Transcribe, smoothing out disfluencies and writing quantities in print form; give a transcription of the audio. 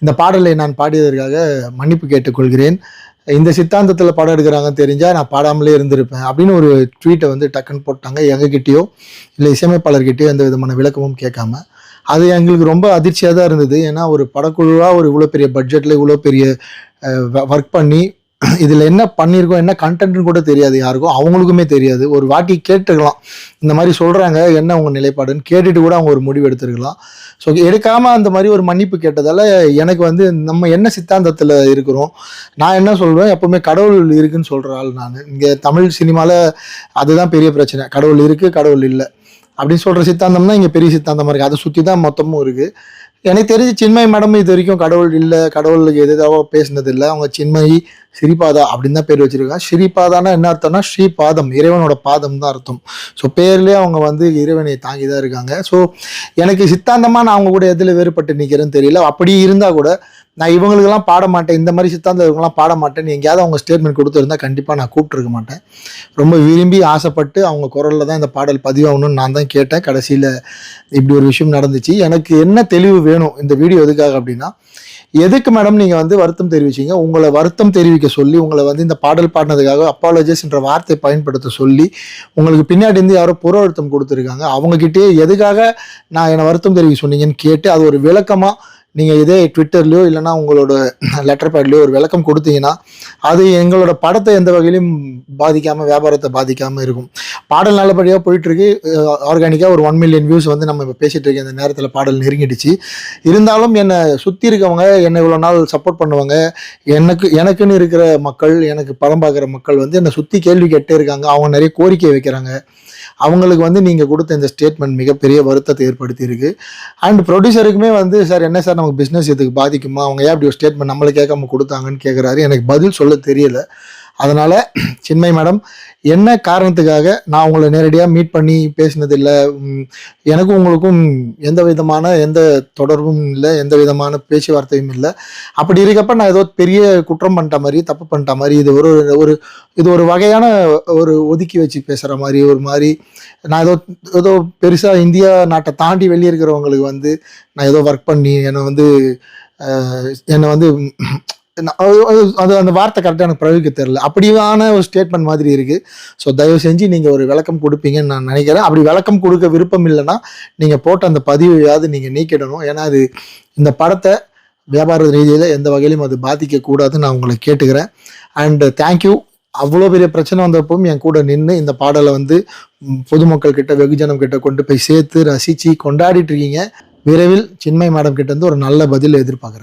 இந்த பாடலை நான் பாடியதற்காக மன்னிப்பு கேட்டுக்கொள்கிறேன். இந்த சித்தாந்தத்தில் படம் எடுக்கிறாங்கன்னு தெரிஞ்சால் நான் பாடாமலே இருந்திருப்பேன் அப்படின்னு ஒரு ட்வீட்டை வந்து டக்குன்னு போட்டாங்க. எங்ககிட்டயோ இல்லை இசையமைப்பாளர்கிட்டயோ எந்த விதமான விளக்கமும் கேட்காம. அது எங்களுக்கு ரொம்ப அதிர்ச்சியாக தான் இருந்தது. ஏன்னா ஒரு படக்குழுவாக ஒரு இவ்வளோ பெரிய பட்ஜெட்டில் இவ்வளோ பெரிய ஒர்க் பண்ணி இதில் என்ன பண்ணியிருக்கோம், என்ன கண்டென்ட்னு கூட தெரியாது யாருக்கும், அவங்களுக்குமே தெரியாது. ஒரு வாட்டி கேட்டுக்கலாம், இந்த மாதிரி சொல்கிறாங்க, என்ன உங்கள் நிலைப்பாடுன்னு கேட்டுட்டு கூட அவங்க ஒரு முடிவு எடுத்துருக்கலாம். ஸோ எடுக்காமல் அந்த மாதிரி ஒரு மன்னிப்பு கேட்டதால் எனக்கு வந்து நம்ம என்ன சித்தாந்தத்தில் இருக்கிறோம், நான் என்ன சொல்கிறேன், எப்போவுமே கடவுள் இருக்குதுன்னு சொல்கிற ஆள் நான். இங்கே தமிழ் சினிமாவில் அதுதான் பெரிய பிரச்சனை. கடவுள் இருக்குது, கடவுள் இல்லை அப்படின்னு சொல்கிற சித்தாந்தம் தான் இங்கே பெரிய சித்தாந்தமாக இருக்குது. அதை சுற்றி தான் மொத்தமும் இருக்குது. எனக்கு தெரிஞ்சு சின்மயி மேடம் இது வரைக்கும் கடவுள் இல்லை, கடவுளுக்கு எதாவது பேசினது இல்லை. அவங்க சின்மயி ஸ்ரீபாதா அப்படின்னு தான் பேர் வச்சிருக்காங்க. ஸ்ரீபாதானா என்ன அர்த்தம்னா ஸ்ரீபாதம், இறைவனோட பாதம் தான் அர்த்தம். ஸோ பேர்லேயே அவங்க வந்து இறைவனை தாங்கி தான் இருக்காங்க. ஸோ எனக்கு சித்தாந்தமாக நான் அவங்க கூட எதில் வேறுபட்டு நிற்கிறேன்னு தெரியல. அப்படி இருந்தால் கூட நான் இவங்களுக்கெல்லாம் பாட மாட்டேன், இந்த மாதிரி சித்தாந்தம் இவங்கெல்லாம் பாட மாட்டேன்னு எங்கேயாவது அவங்க ஸ்டேட்மெண்ட் கொடுத்துருந்தா கண்டிப்பாக நான் கூப்பிட்டுருக்க மாட்டேன். ரொம்ப விரும்பி ஆசைப்பட்டு அவங்க குரலில் தான் இந்த பாடல் பதிவாகணும்னு நான் தான் கேட்டேன். கடைசியில் இப்படி ஒரு விஷயம் நடந்துச்சு. எனக்கு என்ன தெளிவு வேணும் இந்த வீடியோ எதுக்காக அப்படின்னா, எதுக்கு மேடம் நீங்கள் வந்து வருத்தம் தெரிவிச்சிங்க, உங்களை வருத்தம் தெரிவிக்க சொல்லி உங்களை வந்து இந்த பாடல் பாடினதுக்காக அப்பாலஜிஸ்ன்ற வார்த்தை பயன்படுத்த சொல்லி உங்களுக்கு பின்னாடி இருந்து யாரோ புற அழுத்தம் கொடுத்துருக்காங்க. அவங்ககிட்டயே எதுக்காக நான் என்னை வருத்தம் தெரிவிக்க சொன்னீங்கன்னு கேட்டு அது ஒரு விளக்கமாக நீங்கள் இதே ட்விட்டர்லையோ இல்லைனா உங்களோட லெட்டர் பேட்லையோ ஒரு விளக்கம் கொடுத்தீங்கன்னா அது எங்களோட படத்தை எந்த வகையிலும் பாதிக்காமல், வியாபாரத்தை பாதிக்காமல் இருக்கும். பாடல் நல்லபடியாக போயிட்டுருக்கு. ஆர்கானிக்காக ஒரு 1 மில்லியன் வியூஸ் வந்து நம்ம இப்போ பேசிகிட்டு இருக்க இந்த நேரத்தில் பாடல் நெருங்கிடுச்சு. இருந்தாலும் என்னை சுற்றி இருக்கவங்க, என்னை இவ்வளோ நாள் சப்போர்ட் பண்ணுவாங்க, எனக்குன்னு இருக்கிற மக்கள், எனக்கு படம் பார்க்குற மக்கள் வந்து என்னை சுற்றி கேள்வி கேட்டே இருக்காங்க. அவங்க நிறைய கோரிக்கை வைக்கிறாங்க. அவங்களுக்கு வந்து நீங்கள் கொடுத்த இந்த ஸ்டேட்மெண்ட் மிகப்பெரிய வருத்தத்தை ஏற்படுத்தி இருக்கு. அண்ட் ப்ரொடியூசருக்குமே வந்து சார் என்ன சார் நமக்கு பிஸ்னஸ் இதுக்கு பாதிக்குமா, அவங்க ஏன் அப்படி ஒரு ஸ்டேட்மெண்ட் நம்மளை கேட்காம கொடுத்தாங்கன்னு கேட்குறாரு. எனக்கு பதில் சொல்ல தெரியல. அதனால் சின்மயி மேடம், என்ன காரணத்துக்காக நான் உங்களை நேரடியாக மீட் பண்ணி பேசினதில்லை, எனக்கும் உங்களுக்கும் எந்த தொடர்பும் இல்லை, எந்த விதமான பேச்சுவார்த்தையும் இல்லை. அப்படி இருக்கப்ப நான் ஏதோ பெரிய குற்றம் பண்ணிட்ட மாதிரி, தப்பு பண்ணிட்ட மாதிரி, இது ஒரு வகையான ஒரு ஒதுக்கி வச்சு பேசுகிற மாதிரி, ஒரு மாதிரி நான் ஏதோ பெருசாக இந்தியா நாட்டை தாண்டி வெளியே இருக்கிறவங்களுக்கு வந்து நான் ஏதோ ஒர்க் பண்ணி என்னை வந்து அது அந்த வார்த்தை கரெக்டாக எனக்கு பிரயோகிக்க தெரியல. அப்படியான ஒரு ஸ்டேட்மெண்ட் மாதிரி இருக்குது. ஸோ தயவு செஞ்சு நீங்கள் ஒரு விளக்கம் கொடுப்பீங்கன்னு நான் நினைக்கிறேன். அப்படி விளக்கம் கொடுக்க விருப்பம் இல்லைன்னா நீங்கள் போட்ட அந்த பதிவையாவது நீங்கள் நீக்கிடணும். ஏன்னா அது இந்த படத்தை வியாபார ரீதியில் எந்த வகையிலும் அது பாதிக்கக்கூடாதுன்னு நான் உங்களை கேட்டுக்கிறேன். And thank you. அவ்வளோ பெரிய பிரச்சனை வந்தப்பவும் என் கூட நின்று இந்த பாடலை வந்து பொதுமக்கள் கிட்ட, வெகுஜனம் கிட்ட கொண்டு போய் சேர்த்து ரசித்து கொண்டாடிட்டு இருக்கீங்க. விரைவில் சின்மயி மேடம் கிட்ட இருந்து ஒரு நல்ல பதில் எதிர்பார்க்குறேன்.